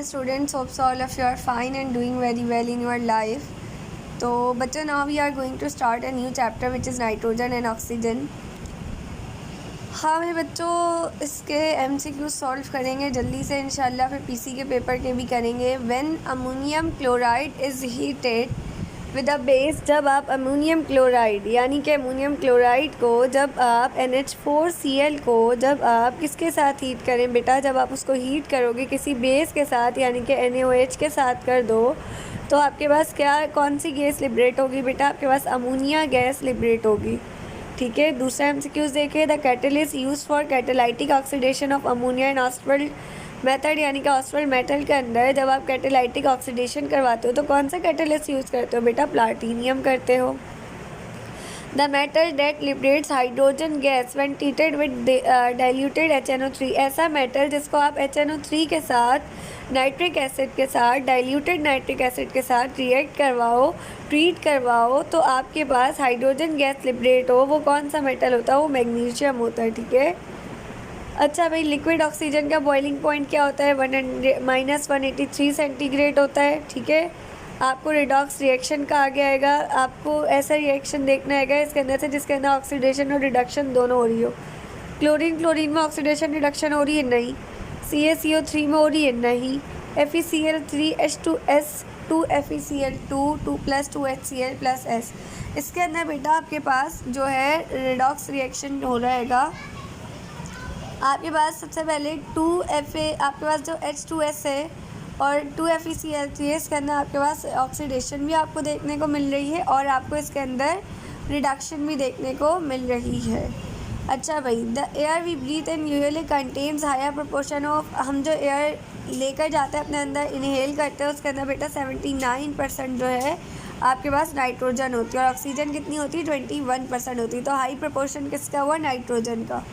students, hopes all of you are fine and doing very well in your life. तो बच्चों, now we are going to start a new chapter which is nitrogen and oxygen. हाँ मेरे बच्चों, इसके MCQ solve करेंगे जल्दी से इंशाल्लाह, फिर PC के पेपर के भी करेंगे. When ammonium chloride is heated with a base, जब आप अमोनियम क्लोराइड यानी कि अमोनियम क्लोराइड को जब आप NH4Cl को जब आप किसके साथ हीट करें बेटा, जब आप उसको हीट करोगे किसी बेस के साथ यानी कि NaOH के साथ कर दो, तो आपके पास कौन सी गैस लिबरेट होगी बेटा? आपके पास अमोनिया गैस लिबरेट होगी. ठीक है. दूसरा MCQ देखिए. The catalyst use for catalytic oxidation of ammonia in Ostwald method यानी कि ऑस्टवर्ल्ड मेटल के अंदर जब आप कैटेलाइटिक ऑक्सीडेशन करवाते हो तो कौन सा कैटलिस्ट यूज़ करते हो बेटा? प्लाटिनियम करते हो. The metal that liberates hydrogen gas when treated with diluted HNO3. ऐसा मेटल जिसको आप HNO3 के साथ नाइट्रिक एसिड के साथ डाइल्यूटेड नाइट्रिक एसिड के साथ ट्रीट करवाओ तो आपके पास हाइड्रोजन गैस लिबरेट हो. वो कौन सा मेटल होता है? वो मैग्नीशियम होता है. ठीक है. अच्छा भाई, लिक्विड ऑक्सीजन का बॉइलिंग पॉइंट क्या होता है? -183 सेंटीग्रेड होता है. ठीक है. आपको रिडॉक्स रिएक्शन का आगे आएगा. आपको ऐसा रिएक्शन देखना आएगा इसके अंदर से जिसके अंदर ऑक्सीडेशन और रिडक्शन दोनों हो रही हो. क्लोरीन में ऑक्सीडेशन रिडक्शन हो रही है? नहीं. CaCO3 में हो रही है? नहीं. FeCl3H2S 2FeCl2 2+2HCl+S. इसके अंदर बेटा आपके पास जो है रिडॉक्स रिएक्शन हो रहेगा. आपके पास सबसे पहले आपके पास जो H2S है और 2FeCl3 है, इसके अंदर आपके पास ऑक्सीडेशन भी आपको देखने को मिल रही है और आपको इसके अंदर रिडक्शन भी देखने को मिल रही है. अच्छा भाई, the air we breathe in usually contains higher proportion of, हम जो एयर लेकर जाते हैं अपने अंदर इनहेल करते हैं उसके अंदर बेटा 79% जो है आपके पास नाइट्रोजन होती है और ऑक्सीजन कितनी होती है? 21% होती है. तो हाई प्रोपोर्शन किसका हुआ? नाइट्रोजन का.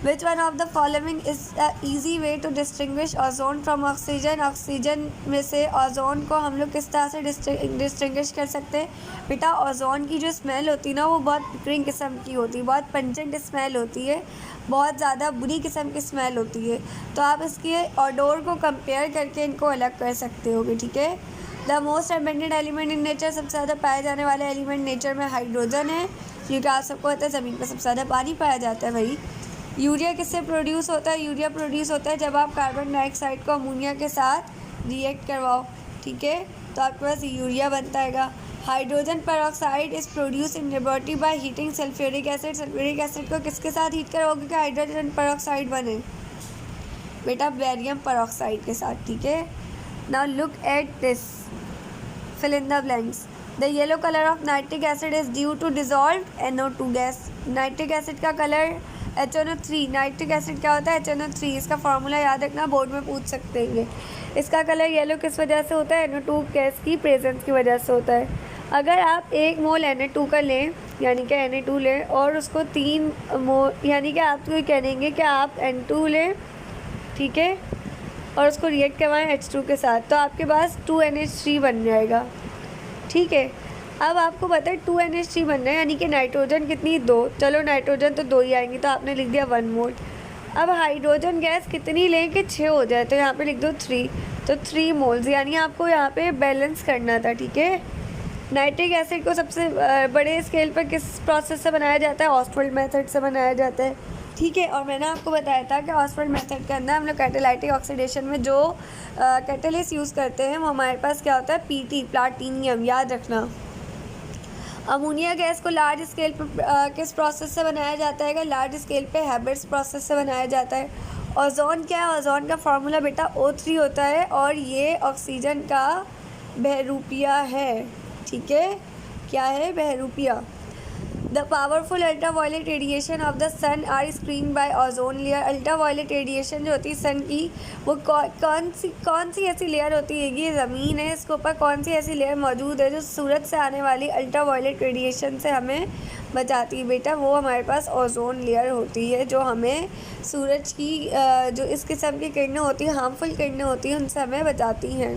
Which one of the following is a easy way to distinguish ozone from oxygen? Oxygen में से ओजोन को हम लोग किस तरह से डिस्टिंग्विश कर सकते हैं बेटा? ओजोन की जो स्मेल होती है ना वो बहुत पिकरिंग किस्म की होती है, बहुत पंजेंट स्मेल होती है, बहुत ज़्यादा बुरी किस्म की स्मेल होती है. तो आप इसके ऑडोर को कंपेयर करके इनको अलग कर सकते होगे. ठीक है. The most abundant element in nature, सबसे ज़्यादा पाए जाने वाले एलिमेंट नेचर में हाइड्रोजन है, क्योंकि आप सबको पता है ज़मीन पर सबसे ज़्यादा पानी पाया जाता है. भाई, यूरिया किससे प्रोड्यूस होता है? यूरिया प्रोड्यूस होता है जब आप कार्बन डाइऑक्साइड को अमोनिया के साथ रिएक्ट करवाओ. ठीक है. तो आपके पास यूरिया बनता है. Hydrogen peroxide is produce in laboratory by heating sulphuric acid. Sulphuric acid को किसके साथ हीट करोगे कि हाइड्रोजन पेरोक्साइड बने? बेटा बेरियम पेरोक्साइड के साथ. ठीक है. Now look at this, fill in the blanks. The yellow colour of nitric acid is due to dissolve NO2 gas. Nitric acid का कलर HNO3. नाइट्रिक एसिड क्या होता है? HNO3. इसका फार्मूला याद रखना, बोर्ड में पूछ सकते हैं. इसका कलर येलो किस वजह से होता है? NO2 गैस की प्रेजेंस की वजह से होता है. अगर आप 1 मोल Na2 का लें यानी कि Na2 लें और उसको 3 मोल यानी कि आप तो कहेंगे कि आप N2 लें, ठीक है, और उसको रिएक्ट करवाएं H2 के साथ, तो आपके पास 2NH3 बन जाएगा. ठीक है. अब आपको पता है 2NH3 बनना है यानी कि नाइट्रोजन कितनी? 2. चलो नाइट्रोजन तो 2 ही आएंगी तो आपने लिख दिया 1 मोल. अब हाइड्रोजन गैस कितनी लें कि 6 हो जाए? तो यहाँ पे लिख दो 3. तो 3 मोल्स यानी आपको यहाँ पे बैलेंस करना था. ठीक है. नाइट्रिक एसिड को सबसे बड़े स्केल पर किस प्रोसेस से बनाया जाता है? ऑस्टवर्ल्ड मेथड से बनाया जाता है. ठीक है. और मैंने आपको बताया था कि ऑस्टवर्ल्ड मेथड के अंदर हम लोग कैटेलाइटिक ऑक्सीडेशन में जो कैटलिस्ट यूज़ करते हैं वो हमारे पास क्या होता है? PT, platinum. याद रखना. अमोनिया गैस को लार्ज स्केल पर किस प्रोसेस से बनाया जाता है? लार्ज स्केल पे हैबर्स प्रोसेस से बनाया जाता है. ओजोन क्या है? ओजोन का फार्मूला बेटा O3 होता है और ये ऑक्सीजन का बहरूपिया है. ठीक है. क्या है? बहरूपिया. The powerful ultraviolet radiation of the sun are screen by ozone layer. Ultraviolet radiation जो होती है सन की, वो कौन सी ऐसी लेयर होती है? ये ज़मीन है, इसके ऊपर कौन सी ऐसी लेयर मौजूद है जो सूरज से आने वाली अल्ट्रावायलेट रेडिएशन से हमें बचाती है बेटा? वो हमारे पास ओजोन लेयर होती है जो हमें सूरज की जो इस किस्म की किरणें होती हैं, हार्मफुल किरणें होती हैं, उनसे हमें बचाती हैं.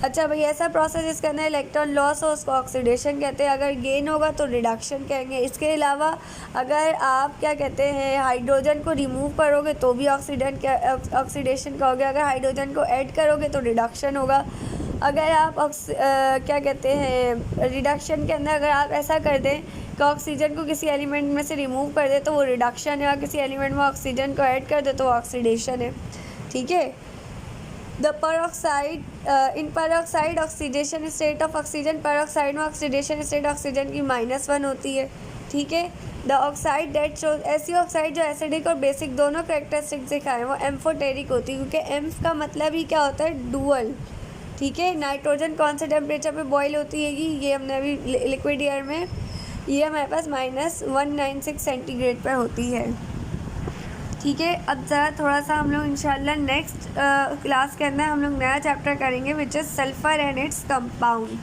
अच्छा भाई, ऐसा प्रोसेस जिसके अंदर इलेक्ट्रॉन लॉस हो उसको ऑक्सीडेशन कहते हैं, अगर गेन होगा तो रिडक्शन कहेंगे। इसके अलावा अगर आप क्या कहते हैं हाइड्रोजन को रिमूव करोगे तो भी ऑक्सीडेशन कहोगे, अगर हाइड्रोजन को ऐड करोगे तो रिडक्शन होगा। अगर आप क्या कहते हैं रिडक्शन के अंदर अगर आप ऐसा कर दें कि ऑक्सीजन को किसी एलिमेंट में से रिमूव कर दे तो वो रिडक्शन है, और किसी एलिमेंट में ऑक्सीजन को ऐड कर दे तो ऑक्सीडेशन है। ठीक है। The peroxide in peroxide oxidation state of oxygen, peroxide में ऑक्सीडेशन स्टेट ऑक्सीजन की -1 होती है। ठीक है। द ऑक्साइड डेट शो, ऐसी ऑक्साइड जो एसिडिक और बेसिक दोनों करेक्टरिस्टिक्स दिखाएं वो एम्फोटेरिक होती है, क्योंकि एम्फ का मतलब ही क्या होता है, डुअल। ठीक है। नाइट्रोजन कौन से टेम्परेचर पे बॉयल होती है, ये हमने अभी लिक्विड एयर में, ये हमारे पास -196 सेंटीग्रेड पर होती है। ठीक है। अब ज़रा थोड़ा सा हम लोग इंशाल्लाह नेक्स्ट क्लास के अंदर हम लोग नया चैप्टर करेंगे which is sulphur and its compound.